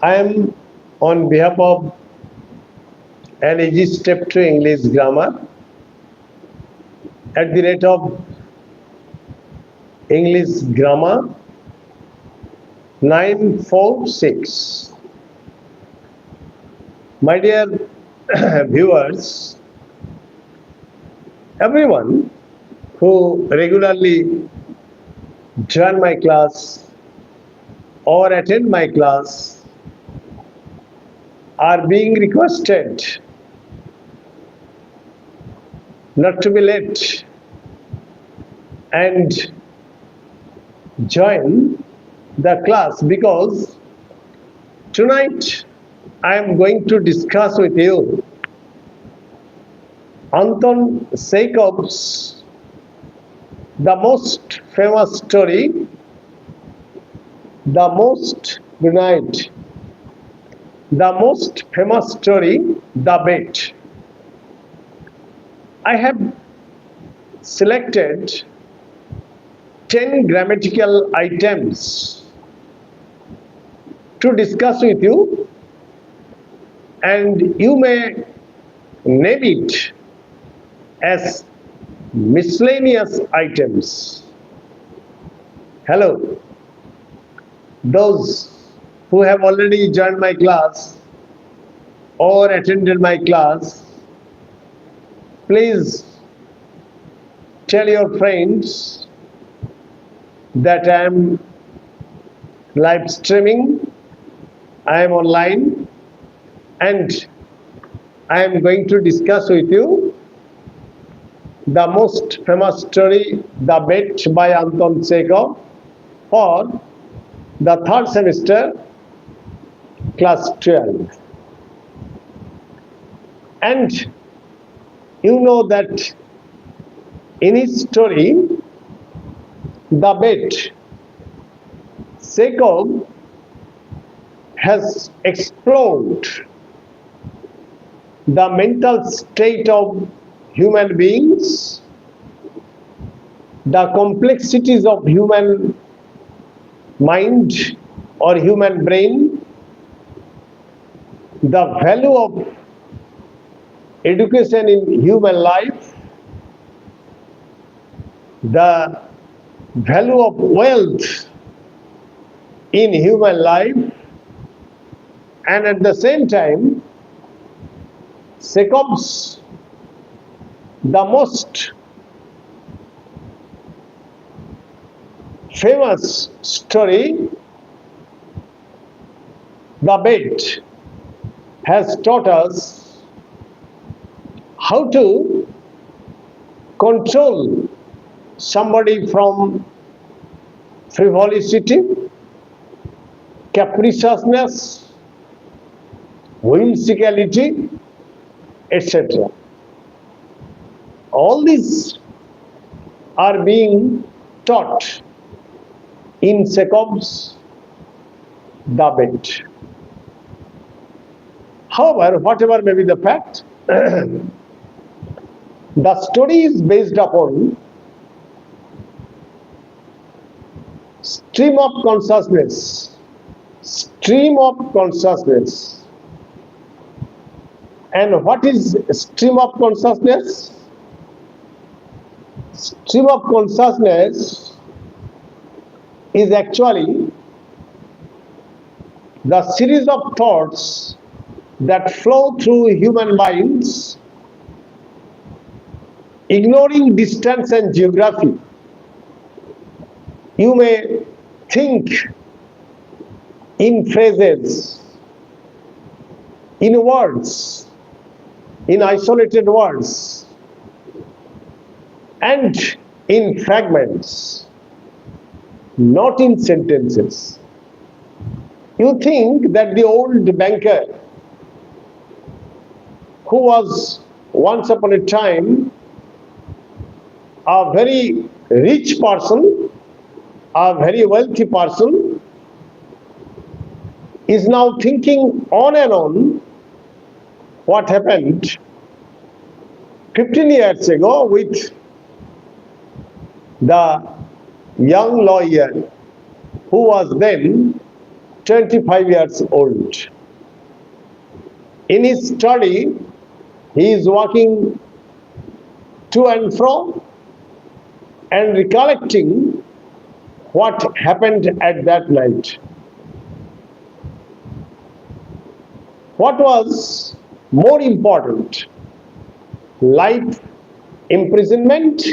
I am on behalf of an step to English grammar at the rate of English grammar 946. My dear viewers, everyone who regularly join my class or attend my class are being requested not to be late and join the class, because tonight I am going to discuss with you Anton Chekov's the most famous story, the most good night, the most famous story, The Bet. I have selected 10 grammatical items to discuss with you, and you may name it as miscellaneous items. Hello, those who have already joined my class or attended my class, please tell your friends that I am live streaming, I am online, and I am going to discuss with you the most famous story, The Bet by Anton Chekov, for the third semester, class 12. And you know that in his story, The Bet, Chekov has explored the mental state of human beings, the complexities of human mind or human brain, the value of education in human life, the value of wealth in human life, and at the same time, Chekov's the most famous story, The Bet, has taught us how to control somebody from frivolity, capriciousness, whimsicality, etc. All these are being taught in Chekov's The Bet. However, whatever may be the fact, the story is based upon stream of consciousness. Stream of consciousness. And what is stream of consciousness? Stream of consciousness is actually the series of thoughts that flow through human minds, ignoring distance and geography. You may think in phrases, in words, in isolated words, and in fragments, not in sentences. You think that the old banker, who was once upon a time a very rich person, a very wealthy person, is now thinking on and on what happened 15 years ago with the young lawyer who was then 25 years old. In his study, he is walking to and fro and recollecting what happened at that night. What was more important, life imprisonment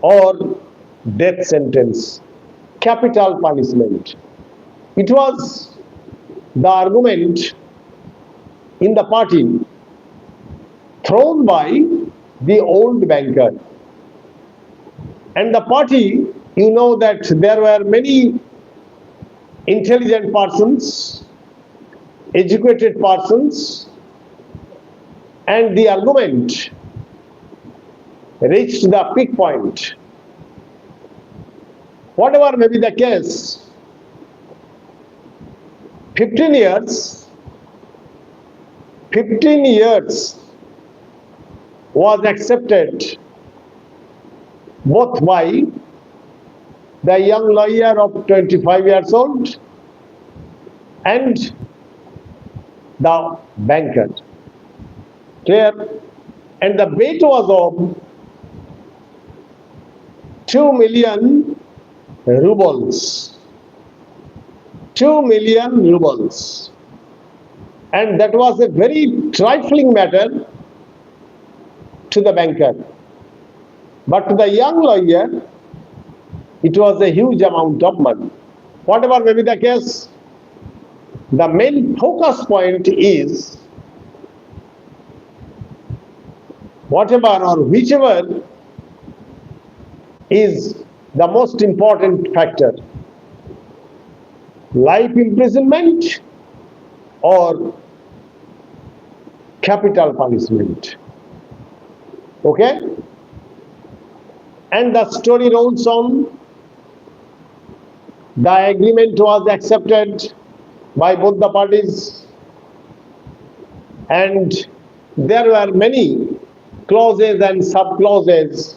or death sentence, capital punishment? It was the argument in the party thrown by the old banker. And the party, you know that there were many intelligent persons, educated persons, and the argument reached the peak point. Whatever may be the case, 15 years was accepted both by the young lawyer of 25 years old and the banker. Clear? And the bet was of 2 million rubles. 2 million rubles. And that was a very trifling matter to the banker. But to the young lawyer, it was a huge amount of money. Whatever may be the case, the main focus point is whatever or whichever is the most important factor, life imprisonment or capital punishment. Okay? And the story rolls on. The agreement was accepted by both the parties, and there were many clauses and sub-clauses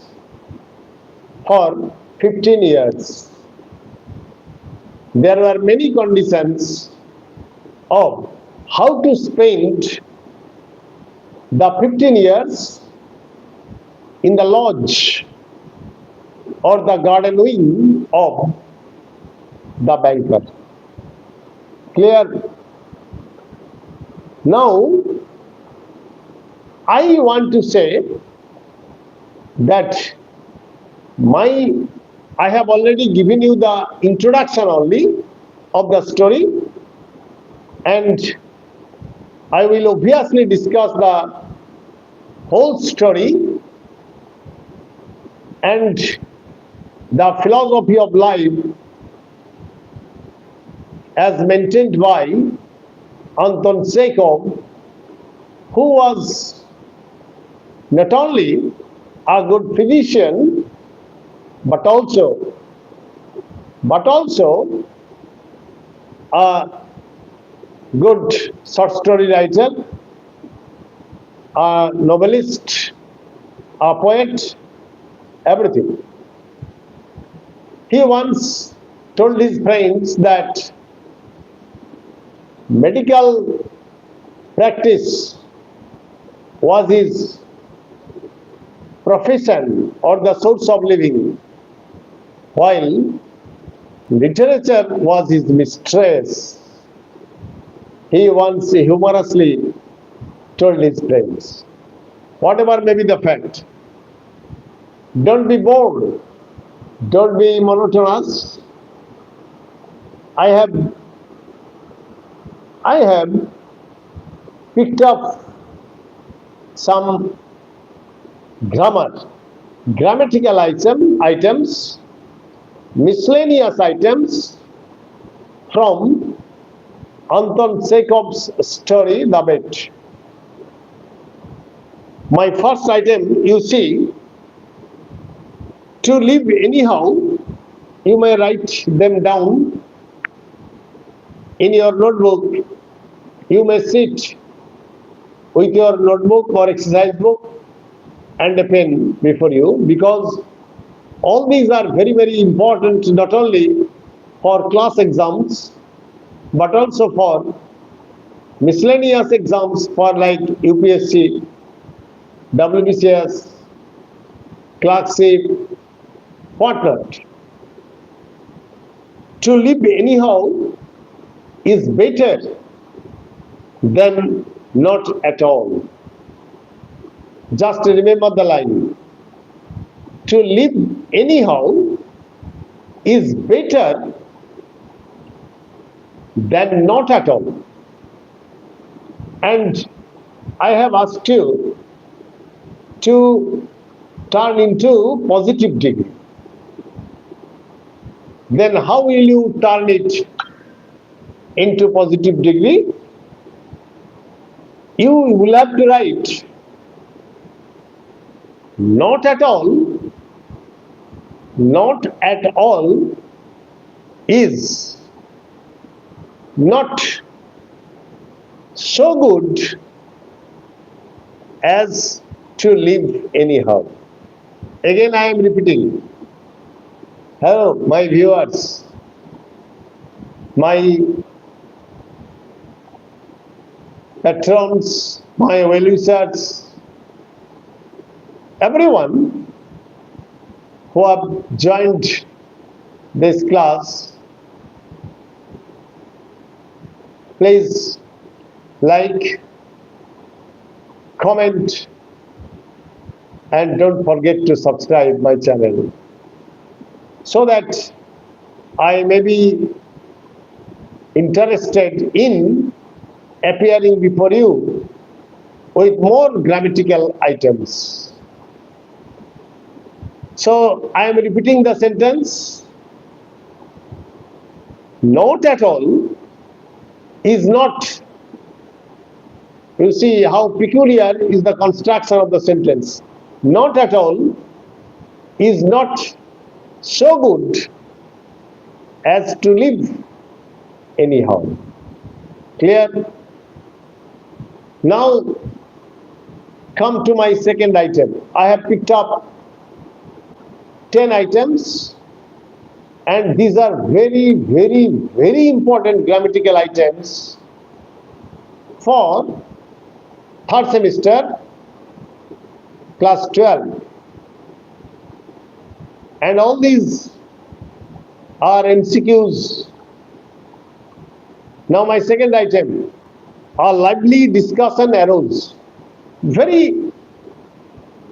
for 15 years. There were many conditions of how to spend the 15 years in the lodge or the garden wing of the banker. Clear? Now, I want to say that I have already given you the introduction only of the story, and I will obviously discuss the whole story and the philosophy of life as maintained by Anton Chekov, who was not only a good physician but also a good short story writer, a novelist, a poet, everything. He once told his friends that medical practice was his profession or the source of living, while literature was his mistress. He once humorously told his friends. Whatever may be the fact, don't be bored, don't be monotonous. I have picked up some grammatical items, miscellaneous items from Anton Chekov's story, The Bet. My first item, you see, to live anyhow, you may write them down in your notebook. You may sit with your notebook or exercise book and a pen before you, because all these are very, very important, not only for class exams, but also for miscellaneous exams for like UPSC, WBCS, clerkship, whatnot. To live anyhow is better than not at all. Just remember the line. To live anyhow is better than not at all. And I have asked you to turn into positive degree. Then how will you turn it into positive degree? You will have to write not at all is not so good as to live anyhow. Again, I am repeating. Hello, my viewers, my patrons, my well-wishers, everyone who have joined this class, please like, comment, and don't forget to subscribe my channel so that I may be interested in appearing before you with more grammatical items. So I am repeating the sentence. Not at all is not. You see how peculiar is the construction of the sentence. Not at all is not so good as to live anyhow. Clear? Now come to my second item. I have picked up 10 items, and these are very, very, very important grammatical items for third semester, class 12. And all these are MCQs. Now my second item, a lively discussion arose. Very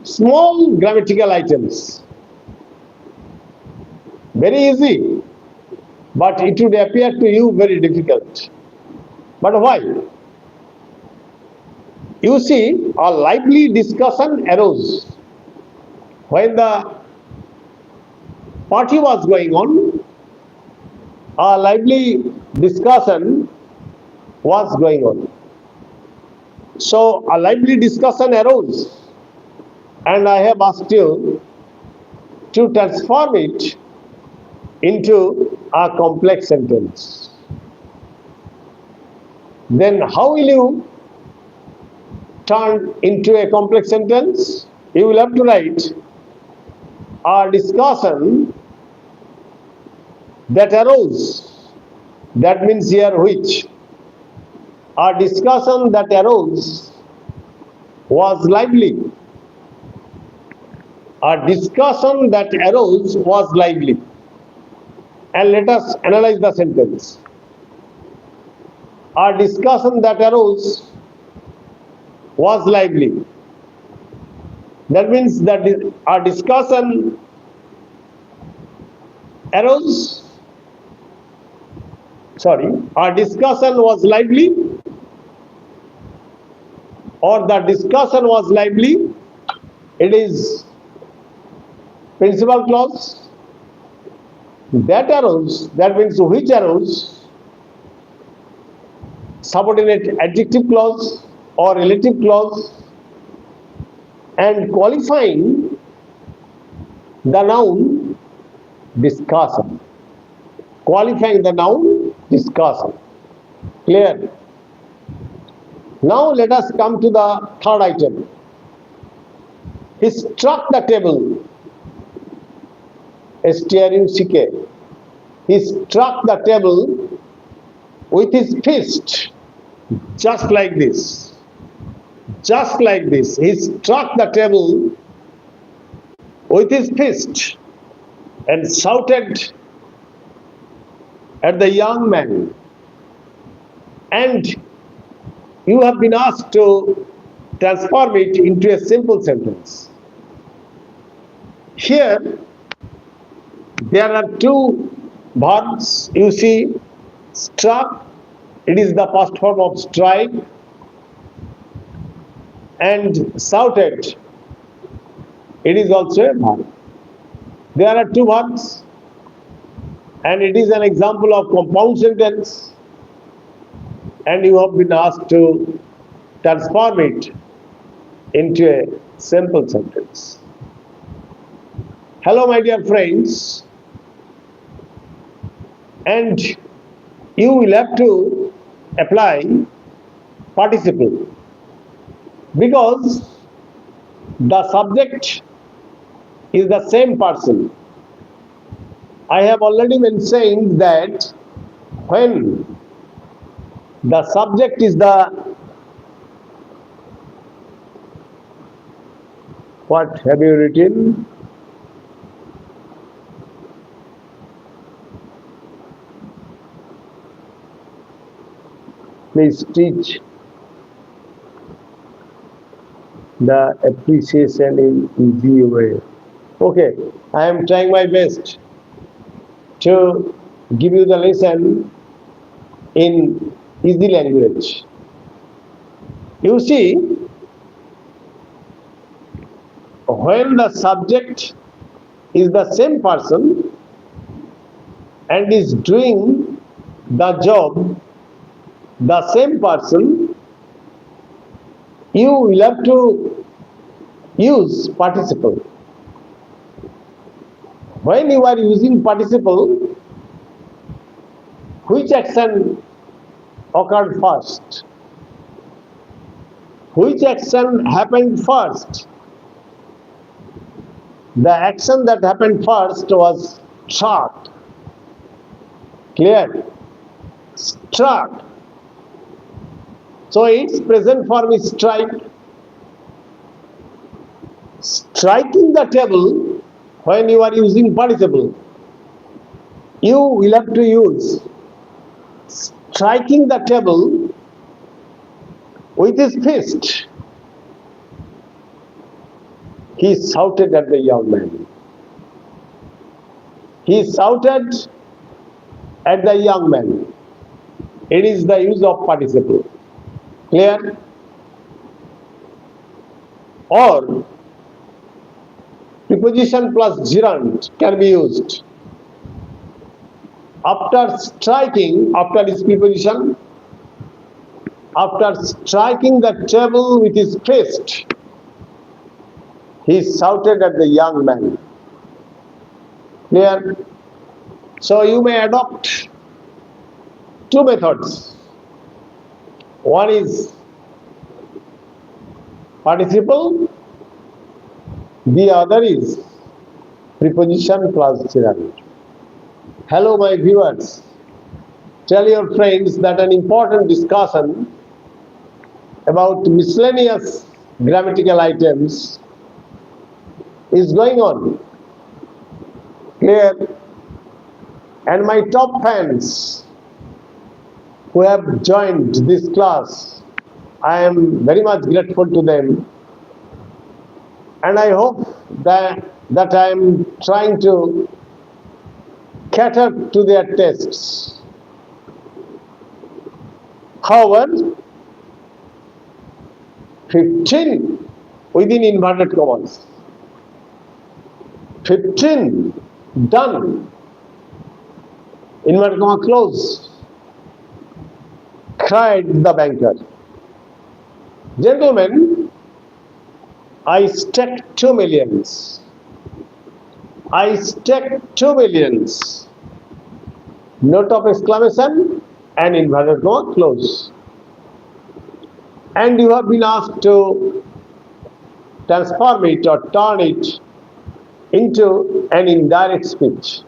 small grammatical items. Very easy, but it would appear to you very difficult. But why? You see, a lively discussion arose. When the party was going on, a lively discussion was going on. So a lively discussion arose, and I have asked you to transform it into a complex sentence. Then how will you turn into a complex sentence? You will have to write a discussion that arose. That means here which. A discussion that arose was lively. A discussion that arose was lively. And let us analyze the sentence. A discussion that arose was lively. That means that a discussion arose. A discussion was lively, or the discussion was lively. It is principal clause. That arose, that means which arose, subordinate adjective clause or relative clause, and qualifying the noun discussion. Qualifying the noun discussion. Clear? Now let us come to the third item. He struck the table. STRUCK. He struck the table with his fist, just like this. Just like this. He struck the table with his fist and shouted at the young man. And you have been asked to transform it into a simple sentence. Here, there are two verbs. You see, struck, it is the past form of strike, and shouted, it is also a verb. There are two verbs, and it is an example of compound sentence, and you have been asked to transform it into a simple sentence. Hello, my dear friends, and you will have to apply participle, because the subject is the same person. I have already been saying that when the subject is the what have you written? Please teach the appreciation in easy way. Okay, I am trying my best to give you the lesson in easy language. You see, when the subject is the same person and is doing the job, the same person, you will have to use participle. When you are using participle, which action occurred first? Which action happened first? The action that happened first was struck. Clear? Struck. So its present form is strike. Striking the table, when you are using participle, you will have to use striking the table with his fist. He shouted at the young man. He shouted at the young man. It is the use of participle. Clear? Or preposition plus gerund can be used. After striking, after his preposition, after striking the table with his fist, he shouted at the young man. Clear? So you may adopt two methods. One is participle, the other is preposition plus gerund. Hello, my viewers. Tell your friends that an important discussion about miscellaneous grammatical items is going on. Clear? And my top fans who have joined this class, I am very much grateful to them, and I hope that I am trying to cater to their tastes. However, 15 within inverted commas, 15 done, inverted comma close, cried the banker. Gentlemen, I staked 2 millions. I staked 2 millions. Note of exclamation and inverted comma close. And you have been asked to transform it or turn it into an indirect speech.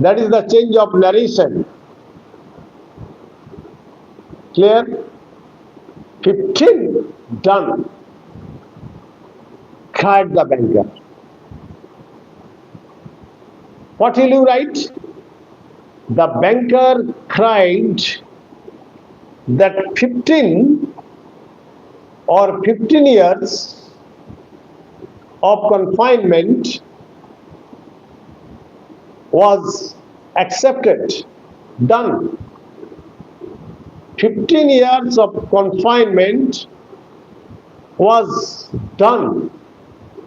That is the change of narration. Clear? 15 done, cried the banker. What will you write? The banker cried that 15 or 15 years of confinement was accepted, done. 15 years of confinement was done.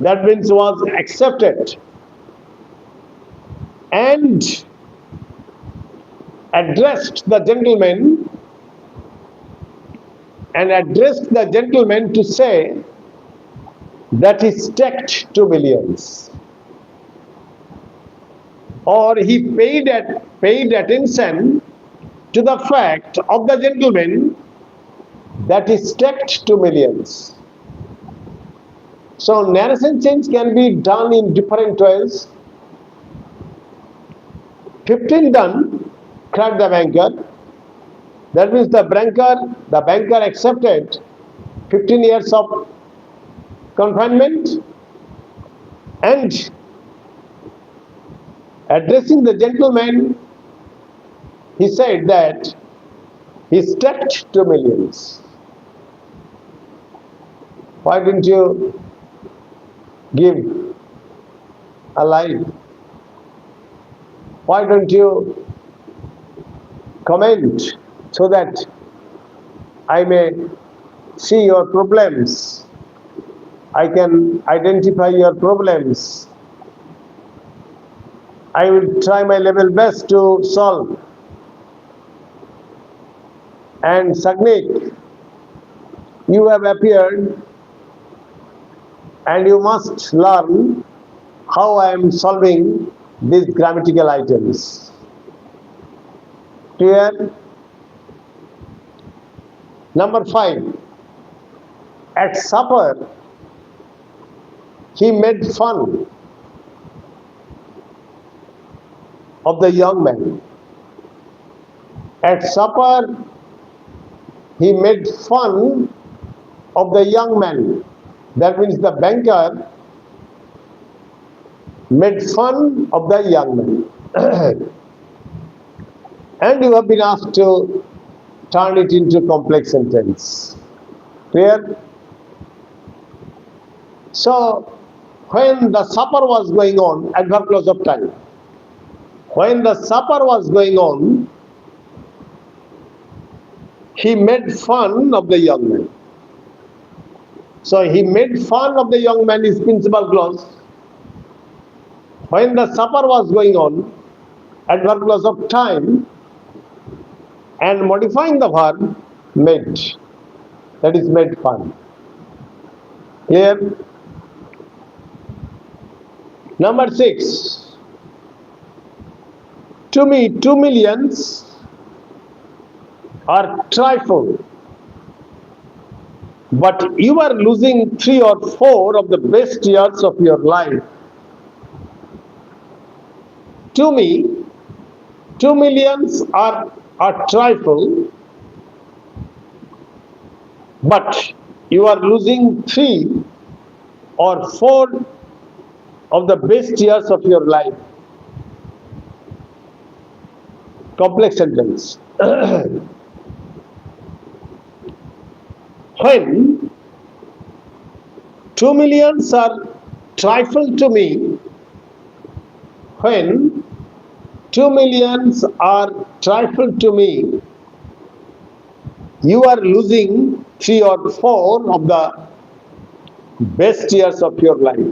That means was accepted. And addressed the gentleman to say that he staked 2 millions, or he paid attention to the fact of the gentleman that he staked 2 millions. So narration change can be done in different ways. 15 done, cried the banker. That means the banker accepted 15 years of confinement, and addressing the gentleman, he said that he staked 2 millions. Why didn't you give a line? Why don't you comment so that I may see your problems? I can identify your problems. I will try my level best to solve. And Sagnik, you have appeared and you must learn how I am solving these grammatical items. Clear? Number 5. At supper, he made fun of the young man. At supper, he made fun of the young man. That means the banker made fun of the young man. And you have been asked to turn it into complex sentence. Clear? So, when the supper was going on, adverb clause of time. When the supper was going on, he made fun of the young man. So he made fun of the young man is principal clause. When the supper was going on, adverb clause of time, and modifying the verb made. That is made fun. Clear? Number 6. To me, 2 millions are trifle, but you are losing 3 or 4 of the best years of your life. To me, 2 millions are a trifle, but you are losing 3 or 4 of the best years of your life. Complex sentence. When 2 millions are trifle to me, when 2 millions are trifle to me, you are losing 3 or 4 of the best years of your life.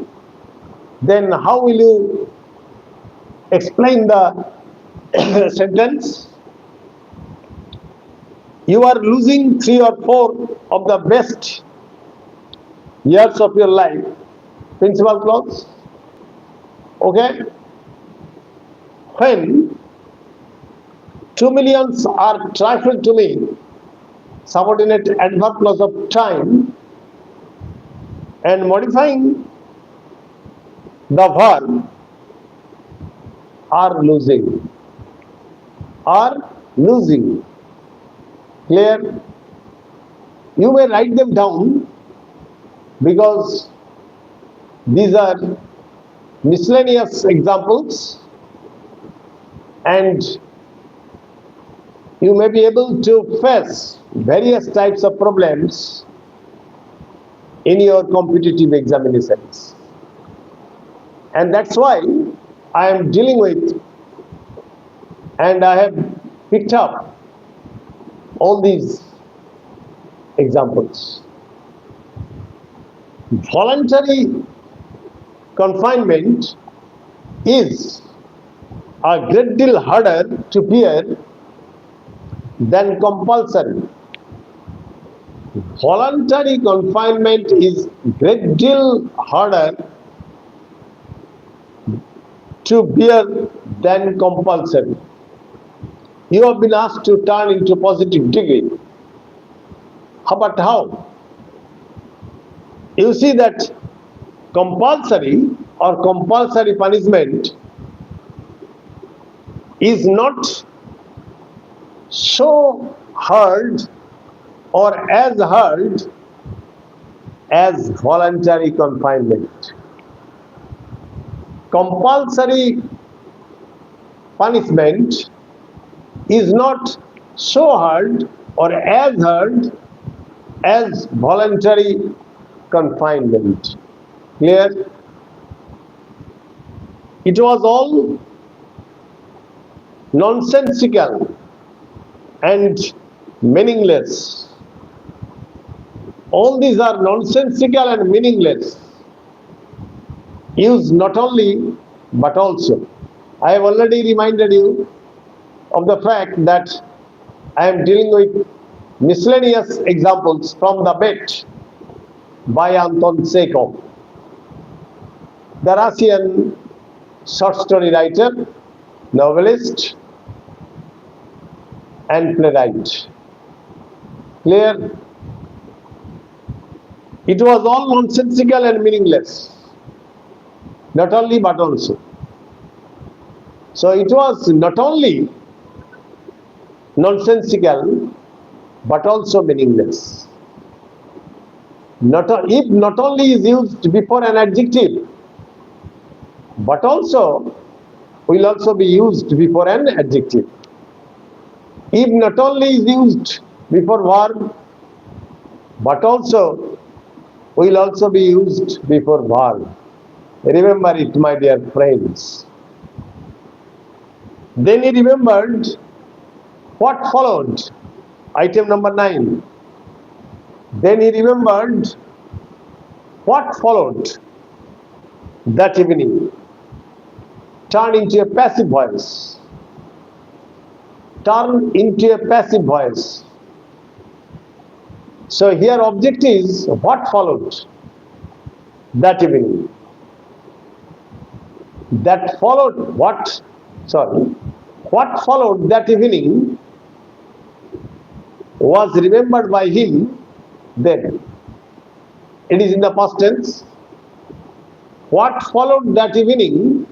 Then how will you explain the sentence? You are losing 3 or 4 of the best years of your life. Principal clause. Okay? When 2 millions are trifle to me, subordinate adverb clause of time, and modifying the verb are losing. Are losing. Clear? You may write them down because these are miscellaneous examples and you may be able to face various types of problems in your competitive examinations. And that's why I am dealing with and I have picked up all these examples. Voluntary confinement is a great deal harder to bear than compulsory. Voluntary confinement is great deal harder to bear than compulsory. You have been asked to turn into positive degree. But how? You see that compulsory or compulsory punishment is not so hard or as hard as voluntary confinement. Compulsory punishment is not so hard or as hard as voluntary confinement. Clear? It was all nonsensical and meaningless. All these are nonsensical and meaningless. Used not only but also. I have already reminded you of the fact that I am dealing with miscellaneous examples from the BET by Anton Chekov, the Russian short story writer, novelist, and playwright. Clear? It was all nonsensical and meaningless. Not only but also. So it was not only nonsensical but also meaningless. If not only is used before an adjective, but also will also be used before an adjective. If not only is used before verb, but also will also be used before verb. Remember it, my dear friends. Then he remembered what followed. Item number 9. Then he remembered what followed that evening. Turn into a passive voice. Turn into a passive voice. So here object is what followed that evening. That followed what? Sorry. What followed that evening was remembered by him then. It is in the past tense. What followed that evening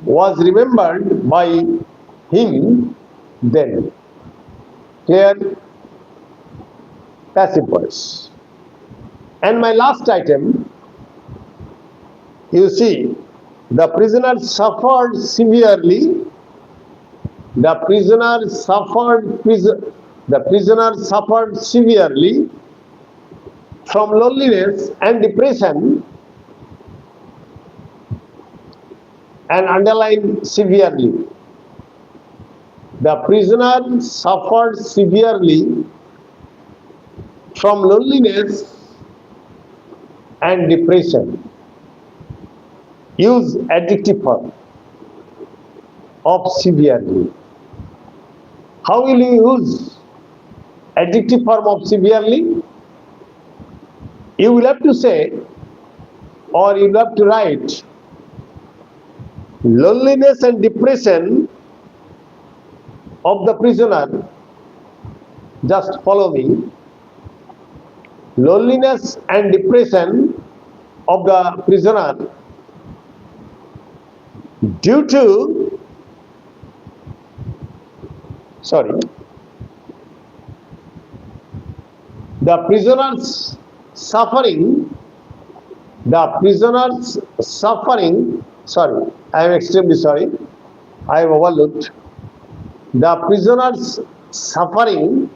was remembered by him then. Clear? Passive voice. And my last item, you see, the prisoner suffered severely. The prisoner suffered severely from loneliness and depression, and underline severely. The prisoner suffered severely from loneliness and depression. Use adjective form of severely. How will you use adjective form of severely? You will have to say, or you will have to write, loneliness and depression of the prisoner. Just follow me. Loneliness and depression of the prisoner due to The prisoners suffering, sorry, I am extremely sorry, I have overlooked. The prisoners suffering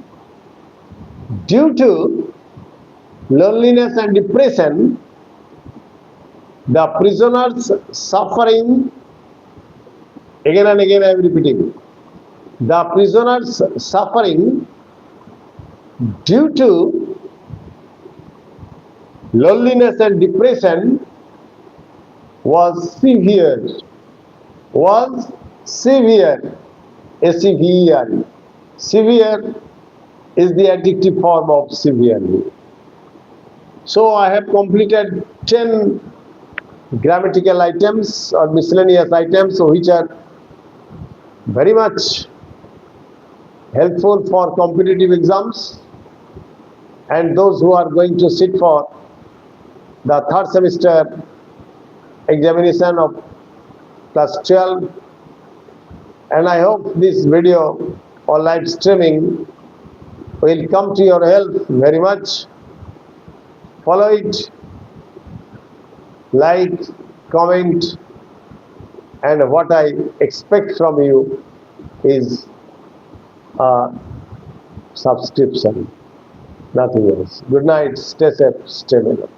due to loneliness and depression, the prisoners suffering, again and again I am repeating, the prisoners suffering due to loneliness and depression was severe, S-E-V-E-R-E. Severe is the adjective form of severely. So I have completed 10 grammatical items or miscellaneous items which are very much helpful for competitive exams and those who are going to sit for the third semester examination of class 12. And I hope this video or live streaming will come to your help very much. Follow it, like, comment, and what I expect from you is a subscription, nothing else. Good night, stay safe, stay well.